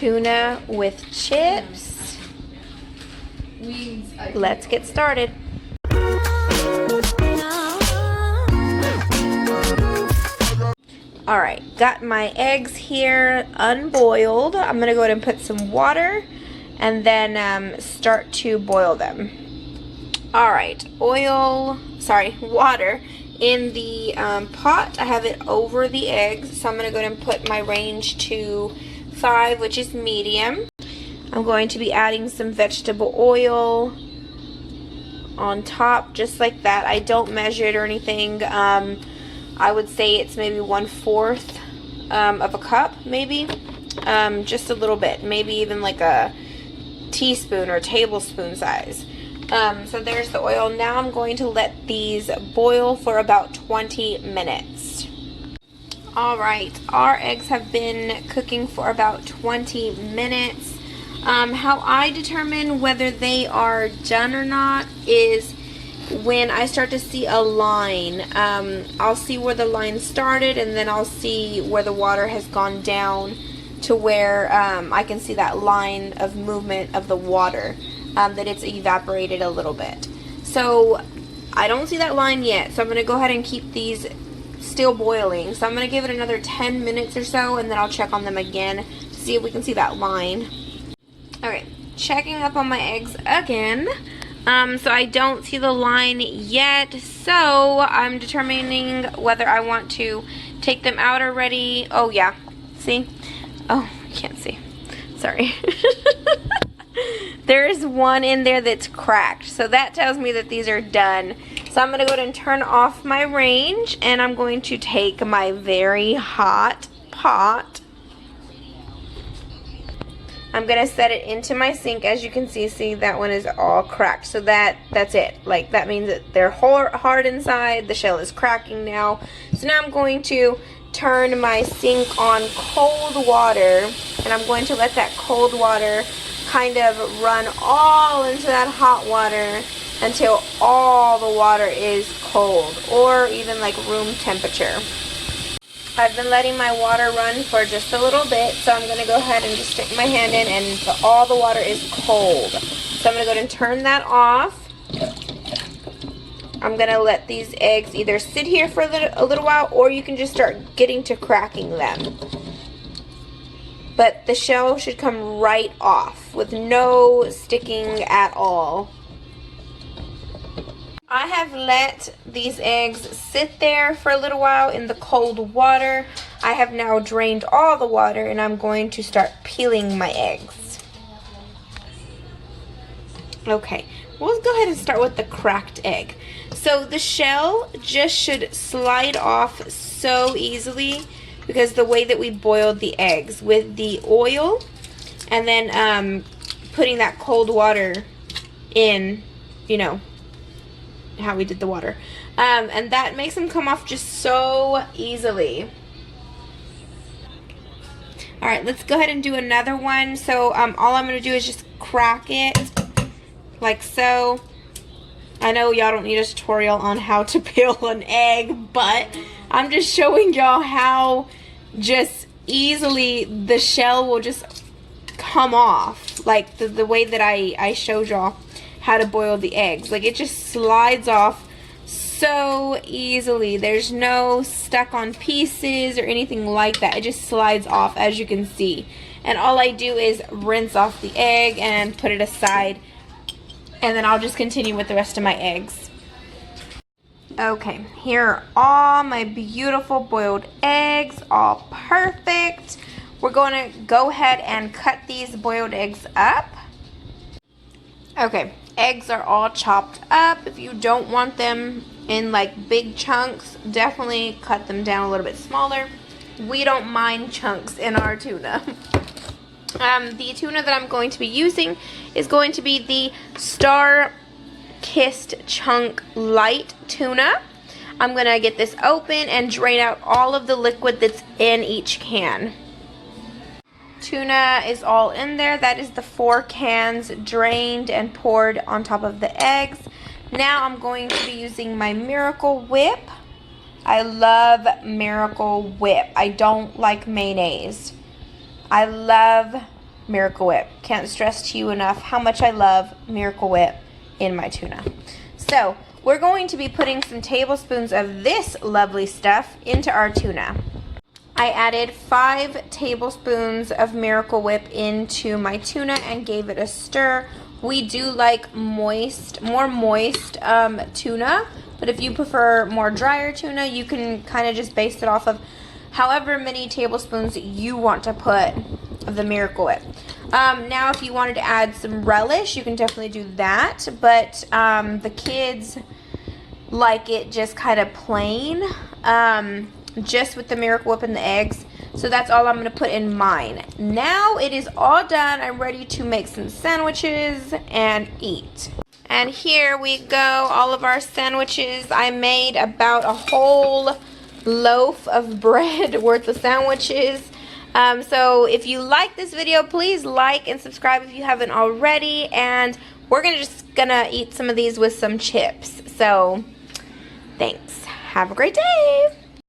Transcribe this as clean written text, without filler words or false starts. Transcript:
tuna with chips. Let's get started. Alright, got my eggs here unboiled. I'm going to go ahead and put some water and then start to boil them. Alright, water in the pot. I have it over the eggs, so I'm going to go ahead and put my range to 5, which is medium. I'm going to be adding some vegetable oil on top, just like that. I don't measure it or anything. I would say it's maybe 1/4 of a cup, maybe. Just a little bit, maybe even like a teaspoon or tablespoon size. So there's the oil. Now I'm going to let these boil for about 20 minutes. Alright, our eggs have been cooking for about 20 minutes. How I determine whether they are done or not is when I start to see a line. I'll see where the line started, and then I'll see where the water has gone down to where I can see that line of movement of the water, that it's evaporated a little bit. So I don't see that line yet, so I'm going to go ahead and keep these still boiling. So I'm going to give it another 10 minutes or so, and then I'll check on them again to see if we can see that line. Okay, checking up on my eggs again. So I don't see the line yet, so I'm determining whether I want to take them out already. Oh yeah, see? Oh, I can't see. Sorry. There's one in there that's cracked, so that tells me that these are done. So I'm going to go ahead and turn off my range, and I'm going to take my very hot pot. I'm going to set it into my sink. As you can see that one is all cracked. So that's it. Like, that means that they're hard inside. The shell is cracking now. So now I'm going to turn my sink on cold water, and I'm going to let that cold water kind of run all into that hot water until all the water is cold, or even like room temperature. I've been letting my water run for just a little bit, so I'm going to go ahead and just stick my hand in, and all the water is cold. So I'm going to go ahead and turn that off. I'm going to let these eggs either sit here for a little while, or you can just start getting to cracking them. But the shell should come right off with no sticking at all. I have let these eggs sit there for a little while in the cold water. I have now drained all the water, and I'm going to start peeling my eggs. Okay, we'll go ahead and start with the cracked egg. So the shell just should slide off so easily because the way that we boiled the eggs with the oil and then putting that cold water in, you know, how we did the water, and that makes them come off just so easily. Alright, let's go ahead and do another one. So all I'm going to do is just crack it like so. I know y'all don't need a tutorial on how to peel an egg, but I'm just showing y'all how just easily the shell will just come off, like the way that I showed y'all how to boil the eggs. Like, it just slides off so easily. There's no stuck on pieces or anything like that. It just slides off, as you can see. And all I do is rinse off the egg and put it aside, and then I'll just continue with the rest of my eggs. Okay, here are all my beautiful boiled eggs, all perfect. We're going to go ahead and cut these boiled eggs up. Okay, eggs are all chopped up. If you don't want them in like big chunks, definitely cut them down a little bit smaller. We don't mind chunks in our tuna. The tuna that I'm going to be using is going to be the Star-Kissed Chunk Light Tuna. I'm going to get this open and drain out all of the liquid that's in each can. Tuna is all in there. That is the 4 cans drained and poured on top of the eggs. Now I'm going to be using my Miracle Whip. I love Miracle Whip. I don't like mayonnaise. I love Miracle Whip. Can't stress to you enough how much I love Miracle Whip in my tuna. So we're going to be putting some tablespoons of this lovely stuff into our tuna. I added 5 tablespoons of Miracle Whip into my tuna and gave it a stir. We do like more moist tuna, but if you prefer more drier tuna, you can kind of just base it off of however many tablespoons you want to put of the Miracle Whip. Now if you wanted to add some relish, you can definitely do that, but the kids like it just kind of plain, just with the Miracle Whip and the eggs. So that's all I'm going to put in mine. Now it is all done. I'm ready to make some sandwiches and eat. And here we go, all of our sandwiches. I made about a whole loaf of bread worth of sandwiches. So if you like this video, please like and subscribe if you haven't already. And we're just gonna eat some of these with some chips. So thanks. Have a great day.